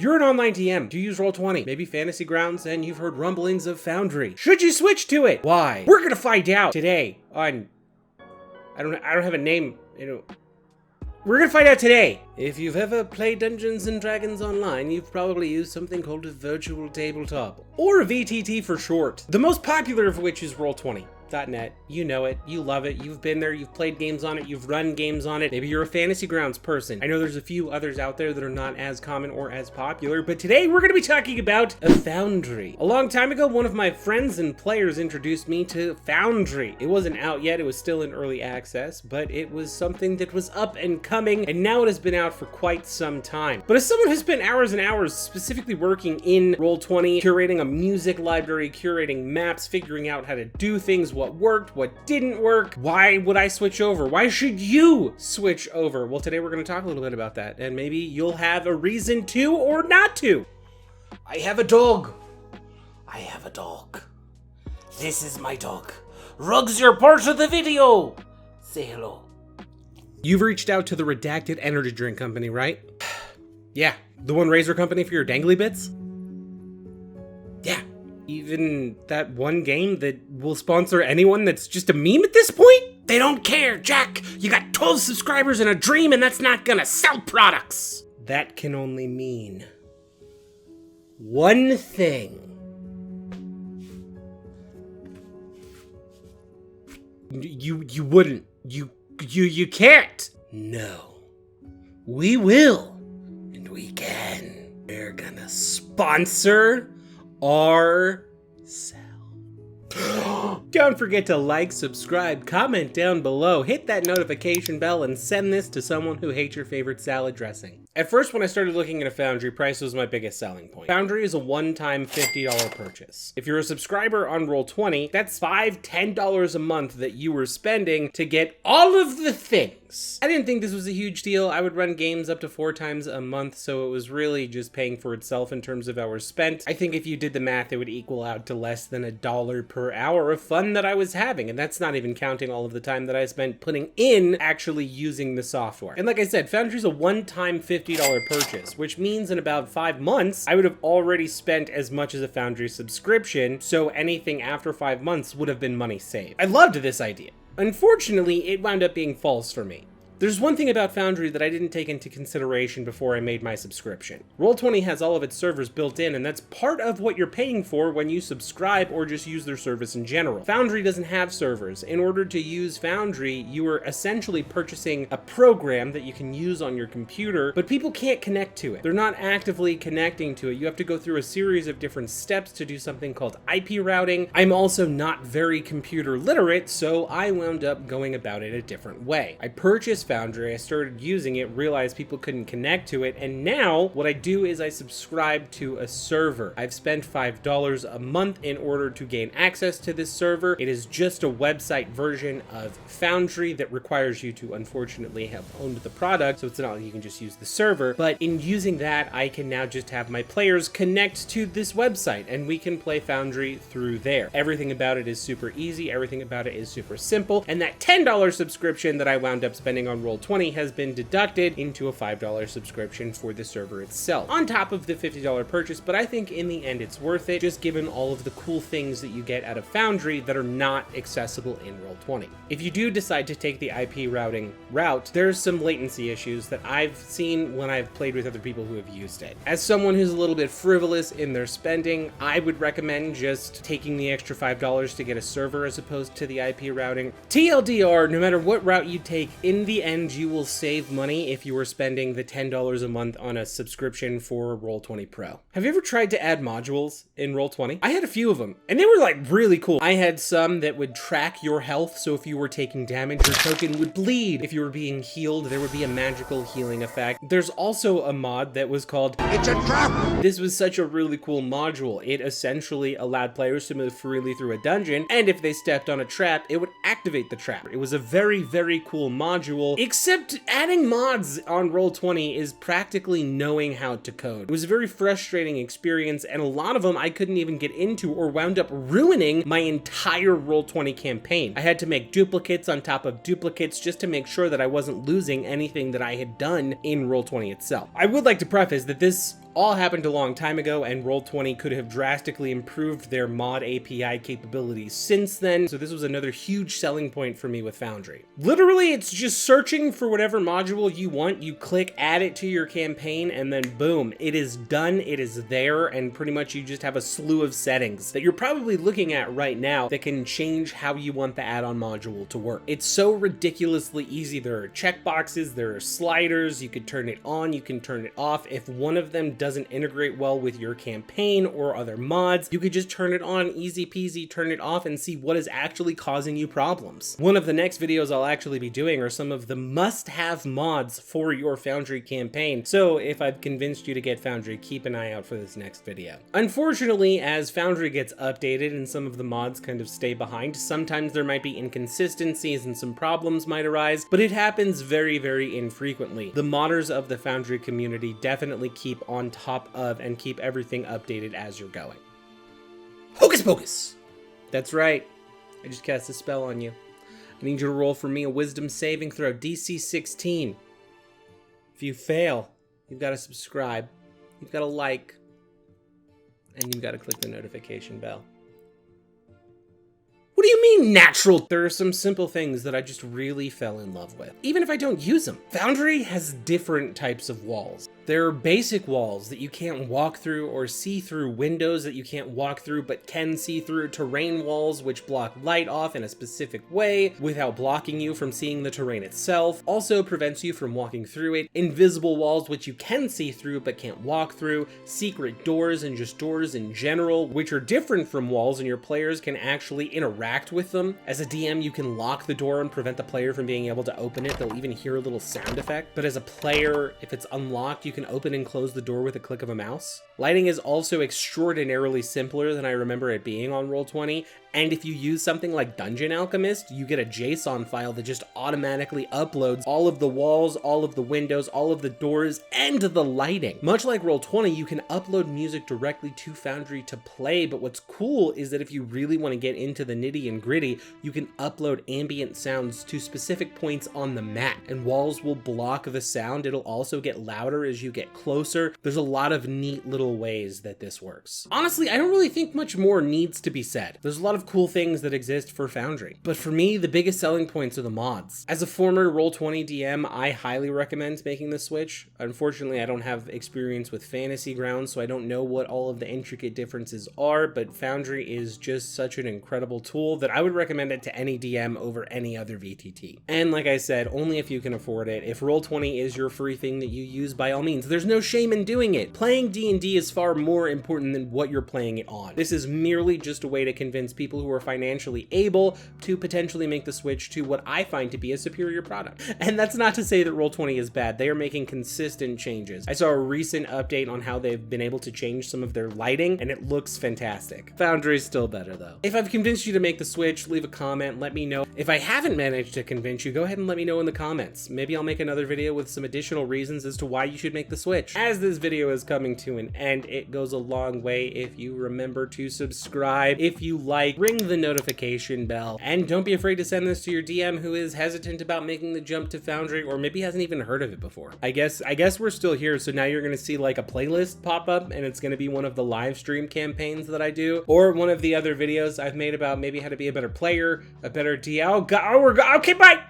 You're an online DM. Do you use Roll20? Maybe Fantasy Grounds, and you've heard rumblings of Foundry. Should you switch to it? Why? We're gonna find out today on... I don't have a name, We're gonna find out today. If you've ever played Dungeons & Dragons online, you've probably used something called a virtual tabletop, or a VTT for short. The most popular of which is Roll20.net. You know it, you love it, you've been there, you've played games on it, you've run games on it. Maybe you're a Fantasy Grounds person. I know there's a few others out there that are not as common or as popular, but today we're gonna be talking about a Foundry. A long time ago, one of my friends and players introduced me to Foundry. It wasn't out yet, it was still in early access, but it was something that was up and coming, and now it has been out for quite some time. But as someone who spent hours and hours specifically working in Roll20, curating a music library, curating maps, figuring out how to do things, what worked, what didn't work, why would I switch over? Why should you switch over? Well, today we're going to talk a little bit about that, and maybe you'll have a reason to or not to. I have a dog. I have a dog. This is my dog. Rugs, you're part of the video. Say hello. You've reached out to the Redacted Energy Drink Company, right? Yeah, the one Razor company for your dangly bits? Yeah, even that one game that will sponsor anyone that's just a meme at this point? They don't care, Jack! You got 12 subscribers and a dream, and that's not gonna sell products! That can only mean one thing. You wouldn't. You can't. No. We will. And we can. We're gonna sponsor ourselves. Don't forget to like, subscribe, comment down below, hit that notification bell, and send this to someone who hates your favorite salad dressing. At first, when I started looking at a Foundry, price was my biggest selling point. Foundry is a one-time $50 purchase. If you're a subscriber on Roll20, that's $5, $10 a month that you were spending to get all of the things. I didn't think this was a huge deal. I would run games up to 4 times a month, so it was really just paying for itself in terms of hours spent. I think if you did the math, it would equal out to less than $1 per hour of fun that I was having, and that's not even counting all of the time that I spent putting in actually using the software. And like I said, Foundry's a one-time $50 purchase, which means in about 5 months, I would have already spent as much as a Foundry subscription, so anything after 5 months would have been money saved. I loved this idea. Unfortunately, it wound up being false for me. There's one thing about Foundry that I didn't take into consideration before I made my subscription. Roll20 has all of its servers built in, and that's part of what you're paying for when you subscribe or just use their service in general. Foundry doesn't have servers. In order to use Foundry, you are essentially purchasing a program that you can use on your computer, but people can't connect to it. They're not actively connecting to it. You have to go through a series of different steps to do something called IP routing. I'm also not very computer literate, so I wound up going about it a different way. I purchased Foundry, I started using it, realized people couldn't connect to it, and now what I do is I subscribe to a server. I've spent $5 a month in order to gain access to this server. It is just a website version of Foundry that requires you to unfortunately have owned the product, so it's not like you can just use the server, but in using that, I can now just have my players connect to this website, and we can play Foundry through there. Everything about it is super easy, everything about it is super simple, and that $10 subscription that I wound up spending on Roll20 has been deducted into a $5 subscription for the server itself, on top of the $50 purchase, but I think in the end it's worth it, just given all of the cool things that you get out of Foundry that are not accessible in Roll20. If you do decide to take the IP routing route, there's some latency issues that I've seen when I've played with other people who have used it. As someone who's a little bit frivolous in their spending, I would recommend just taking the extra $5 to get a server as opposed to the IP routing. TLDR, no matter what route you take, in the end you will save money if you were spending the $10 a month on a subscription for Roll20 Pro. Have you ever tried to add modules in Roll20? I had a few of them, and they were like really cool. I had some that would track your health, so if you were taking damage, your token would bleed. If you were being healed, there would be a magical healing effect. There's also a mod that was called It's a Trap! This was such a really cool module. It essentially allowed players to move freely through a dungeon, and if they stepped on a trap, it would activate the trap. It was a very, very cool module, except adding mods on Roll20 is practically knowing how to code. It was a very frustrating experience, and a lot of them I couldn't even get into or wound up ruining my entire Roll20 campaign. I had to make duplicates on top of duplicates just to make sure that I wasn't losing anything that I had done in Roll20 itself. I would like to preface that this all happened a long time ago, and Roll20 could have drastically improved their mod API capabilities since then, so this was another huge selling point for me with Foundry. Literally, it's just searching for whatever module you want, you click add it to your campaign, and then boom, it is done, it is there, and pretty much you just have a slew of settings that you're probably looking at right now that can change how you want the add-on module to work. It's so ridiculously easy. There are checkboxes, there are sliders, you could turn it on, you can turn it off. If one of them doesn't integrate well with your campaign or other mods, you could just turn it on, easy peasy, turn it off, and see what is actually causing you problems. One of the next videos I'll actually be doing are some of the must-have mods for your Foundry campaign, so if I've convinced you to get Foundry, keep an eye out for this next video. Unfortunately, as Foundry gets updated and some of the mods kind of stay behind, sometimes there might be inconsistencies and some problems might arise, but it happens very, very infrequently. The modders of the Foundry community definitely keep on top of and keep everything updated as you're going. Hocus pocus! That's right, I just cast a spell on you. I need you to roll for me a wisdom saving throw, DC 16. If you fail, you've got to subscribe, you've got to like, and you've got to click the notification bell. What do you mean natural? There are some simple things that I just really fell in love with, even if I don't use them. Foundry has different types of walls. There are basic walls that you can't walk through, or see through windows that you can't walk through but can see through, terrain walls which block light off in a specific way without blocking you from seeing the terrain itself, also prevents you from walking through it, invisible walls which you can see through but can't walk through, secret doors and just doors in general which are different from walls and your players can actually interact with them. As a DM, you can lock the door and prevent the player from being able to open it. They'll even hear a little sound effect, but as a player, if it's unlocked, you can open and close the door with a click of a mouse. Lighting is also extraordinarily simpler than I remember it being on Roll20, and if you use something like Dungeon Alchemist, you get a JSON file that just automatically uploads all of the walls, all of the windows, all of the doors, and the lighting. Much like Roll20, you can upload music directly to Foundry to play, but what's cool is that if you really want to get into the nitty and gritty, you can upload ambient sounds to specific points on the map, and walls will block the sound. It'll also get louder as you get closer. There's a lot of neat little ways that this works. Honestly, I don't really think much more needs to be said. There's a lot of cool things that exist for Foundry, but for me, the biggest selling points are the mods. As a former Roll20 DM, I highly recommend making the switch. Unfortunately, I don't have experience with Fantasy Grounds, so I don't know what all of the intricate differences are, but Foundry is just such an incredible tool that I would recommend it to any DM over any other VTT. And like I said, only if you can afford it. If Roll20 is your free thing that you use, by all means, there's no shame in doing it. Playing D&D is far more important than what you're playing it on. This is merely just a way to convince people who are financially able to potentially make the switch to what I find to be a superior product. And that's not to say that Roll20 is bad. They are making consistent changes. I saw a recent update on how they've been able to change some of their lighting, and it looks fantastic. Foundry is still better though. If I've convinced you to make the switch, leave a comment, let me know. If I haven't managed to convince you, go ahead and let me know in the comments. Maybe I'll make another video with some additional reasons as to why you should make the switch. As this video is coming to an end, it goes a long way if you remember to subscribe, if you like, ring the notification bell, and don't be afraid to send this to your DM who is hesitant about making the jump to Foundry or maybe hasn't even heard of it before. I guess we're still here, so now you're gonna see like a playlist pop up and it's gonna be one of the live stream campaigns that I do, or one of the other videos I've made about maybe how to be a better player, a better DM. Okay, bye!